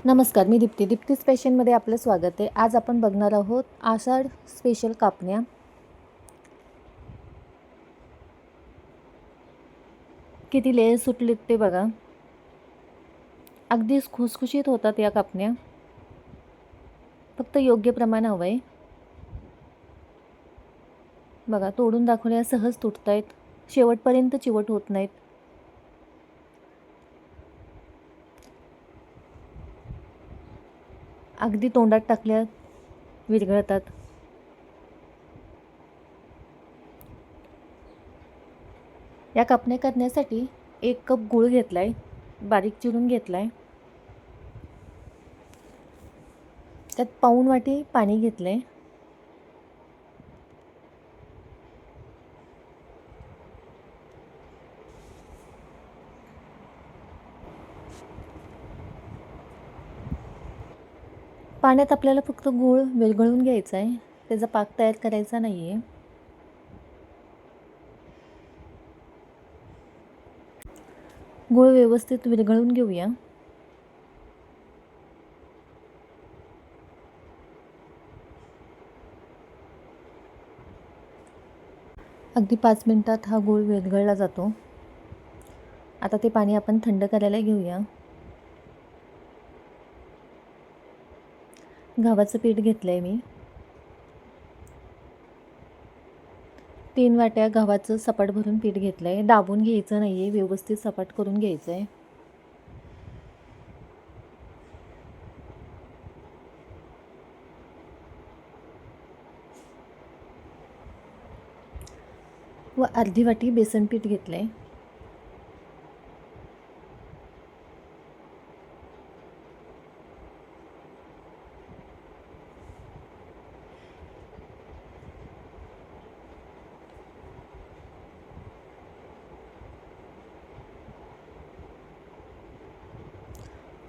नमस्कार, मी दीप्ती स्पेशलमध्ये आपलं स्वागत आहे. आज आपण बघणार आहोत आषाढ स्पेशल कापण्या. किती लेयर सुटलेत ते बघा. अगदीच खुसखुशीत होतात या कापण्या. फक्त योग्य प्रमाण हवं आहे. बघा, तोडून दाखवल्या सहज तुटतायत. शेवटपर्यंत चिवट होत नाहीत. अगदी तोंडात टाकल्या विरघळतात. या कापण्या करण्यासाठी 1 कप गूळ घेतलाय, बारीक चिरून घेतलाय. त्यात पाऊण वाटी पाणी घेतलंय. पाण्यात आपल्याला फक्त गूळ विरघळून घ्यायचा आहे, त्याचा पाक तयार करायचा नाही आहे. गूळ व्यवस्थित विरघळून घेऊया. अगदी 5 मिनिटात हा गूळ विरघळला जातो. आता ते पाणी आपण थंड करायला घेऊया. गव्हाचं पीठ घेतलं आहे मी. 3 वाट्या गव्हाचं सपाट भरून पीठ घेतलं आहे. दाबून घ्यायचं नाही आहे, व्यवस्थित सपाट करून घ्यायचं आहे. व अर्धी वाटी बेसन पीठ घेतलं आहे.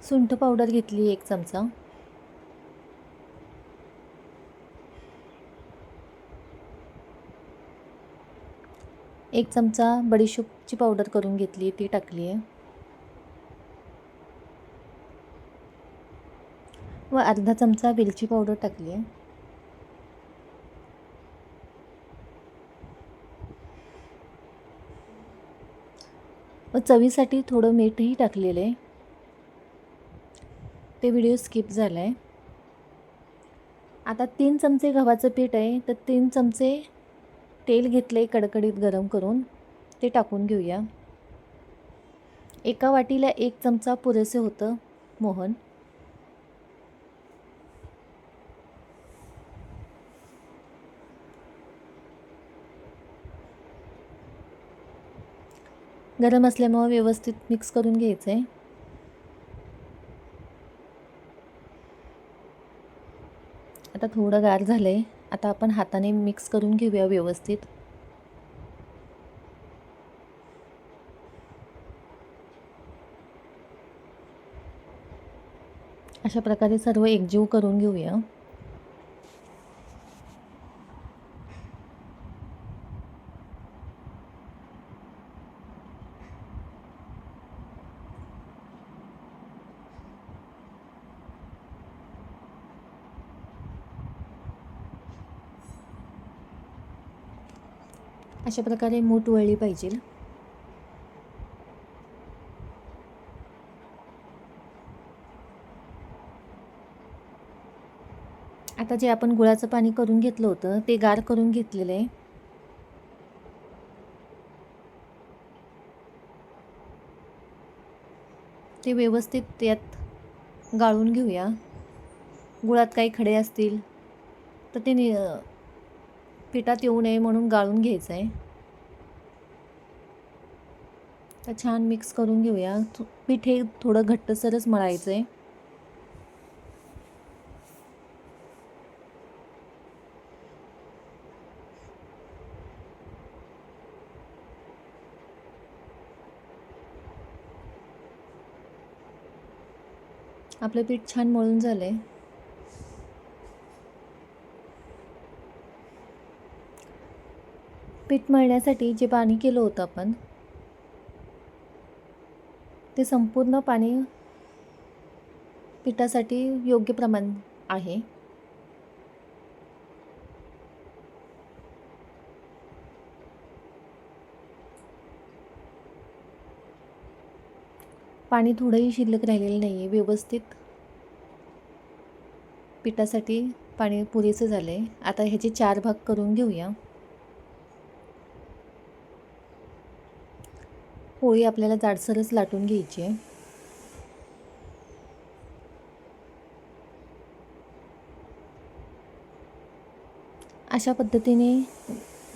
सुंठ पावडर घेतली 1 चमचा. एक चमचा बडीशोपची पावडर करून घेतली, ती टाकली आहे. व अर्धा चमचा वेलची पावडर टाकली आहे. व चवीसाठी थोडं मीठही टाकलेलं आहे. ते व्हिडिओ स्किप झाला आहे. आता 3 चमचे गव्हाचं पीठ आहे, तर 3 चमचे तेल घेतले कडकडीत गरम करून, ते टाकून घेऊया. एका वाटीला 1 चमचा पुरेसे होतं मोहन. गरम असल्यामुळे व्यवस्थित मिक्स करून घ्यायचं आहे. आता थोडं गार झालं आहे. आता आपण हाताने मिक्स करून घेऊया व्यवस्थित. अशा प्रकारे सर्व एकजीव करून घेऊया. अशा प्रकारे मूठ वळली पाहिजे. आता जे आपण गुळाचं पाणी करून घेतलं होतं, ते गार करून घेतलेलं आहे. ते व्यवस्थित यात गाळून घेऊया. गुळात काही खडे असतील तर ते पिठात येऊ नये म्हणून गाळून घ्यायचं आहे. तर छान मिक्स करून घेऊया. पीठ हे थोडं घट्टसरच मळायचं आहे. आपलं पीठ छान मळून झालं आहे. पीठ मळण्यासाठी जे पाणी केलं होतं आपण, ते संपूर्ण पाणी पिठासाठी योग्य प्रमाण आहे. पाणी थोडंही शिल्लक राहिलेलं नाही आहे. व्यवस्थित पिठासाठी पाणी पुरेसं झालं आहे. आता ह्याचे 4 भाग करून घेऊया. पोळी आपल्याला जाडसरच लाटून घ्यायची आहे. अशा पद्धतीने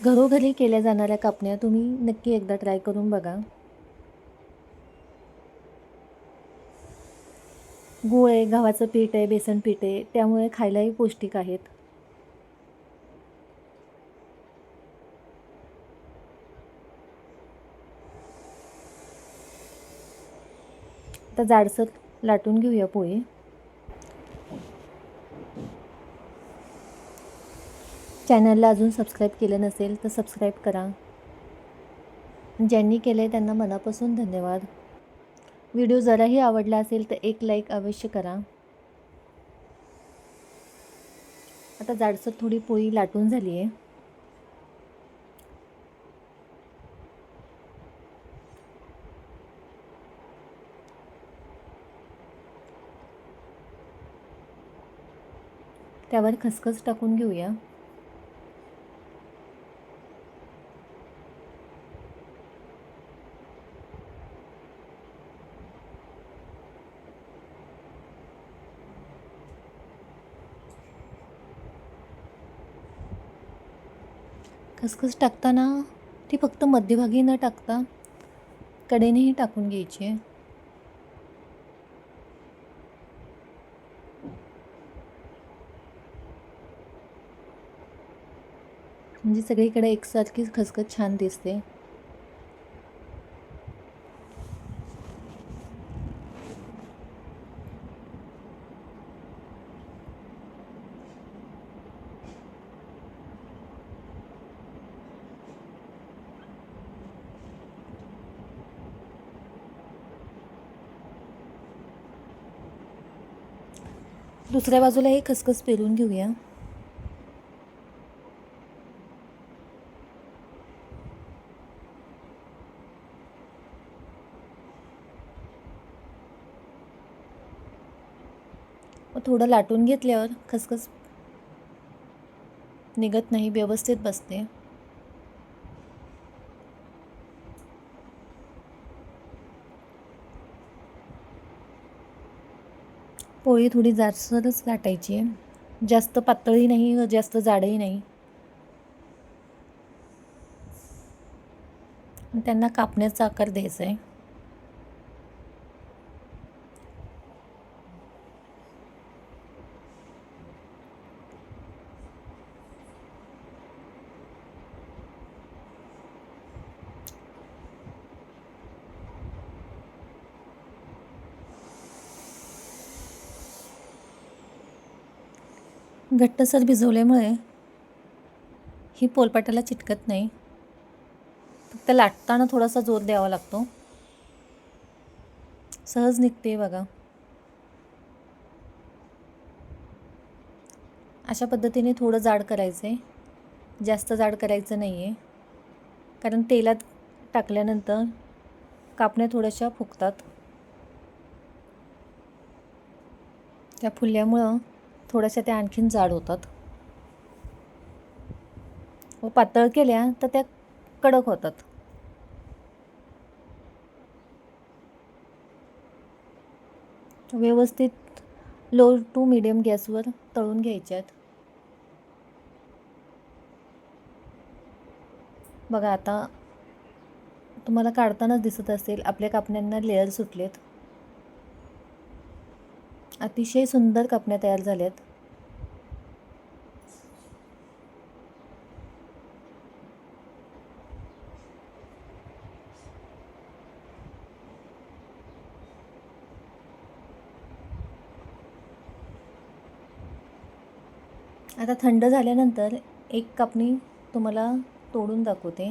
घरोघरी केल्या जाणाऱ्या कापण्या तुम्ही नक्की एकदा ट्राय करून बघा. गूळ आहे, गव्हाचं पीठ आहे, बेसन पीठ आहे, त्यामुळे खायलाही पौष्टिक आहेत. आता जाडसर लाटून घेऊया पोळी. चॅनलला अजून सबस्क्राईब केलं नसेल तर सबस्क्राईब करा. ज्यांनी केलं आहे त्यांना मनापासून धन्यवाद. व्हिडिओ जराही आवडला असेल तर एक लाईक अवश्य करा. आता जाडसर थोडी पोळी लाटून झाली आहे. त्यावर खसखस टाकून घेऊया. खसखस टाकताना ती फक्त मध्यभागी न टाकता कडेनेही टाकून घ्यायची आहे. म्हणजे सगळीकडे एकसारखी खसखस छान दिसते. दुसऱ्या बाजूला हे खसखस पेरून घेऊया. थोडं लाटून घेतल्यावर खसखस निघत नाही, व्यवस्थित बसते. पोळी थोडी जाडसरच लाटायची आहे. जास्त पातळही नाही व जास्त जाडही नाही. त्यांना कापण्याचा आकार द्यायचा आहे. घट्टसर भिजवल्यामुळे ही पोलपाटाला चिटकत नाही. फक्त लाटताना थोडासा जोर द्यावा लागतो. सहज निघते बघा. अशा पद्धतीने थोडं जाड करायचं आहे, जास्त जाड करायचं नाही आहे. कारण तेलात टाकल्यानंतर कापण्या थोड्याशा फुगतात. त्या फुलल्यामुळं थोड्याशा त्या आणखीन जाड होतात व पातळ केल्या तर त्या कडक होतात. व्यवस्थित लो टू मीडियम गॅसवर तळून घ्यायच्यात. बघा आता तुम्हाला काढतानाच दिसत असेल आपल्या कापण्यांना लेअर सुटलेत. अतिशय सुंदर कापण्या तयार झाल्यात. आता थंड झाल्यानंतर एक कापणी तुम्हाला तोडून दाखवते.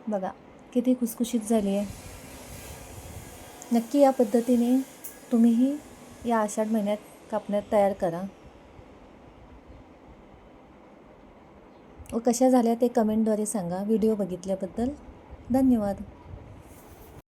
बघा किती खुसखुशीत झाली आहे. नक्की या पद्धतीने तुम्हीही या आषाढ महिन्यात कापण्या तयार करा व कशा झाल्या ते कमेंटद्वारे सांगा. व्हिडिओ बघितल्याबद्दल धन्यवाद.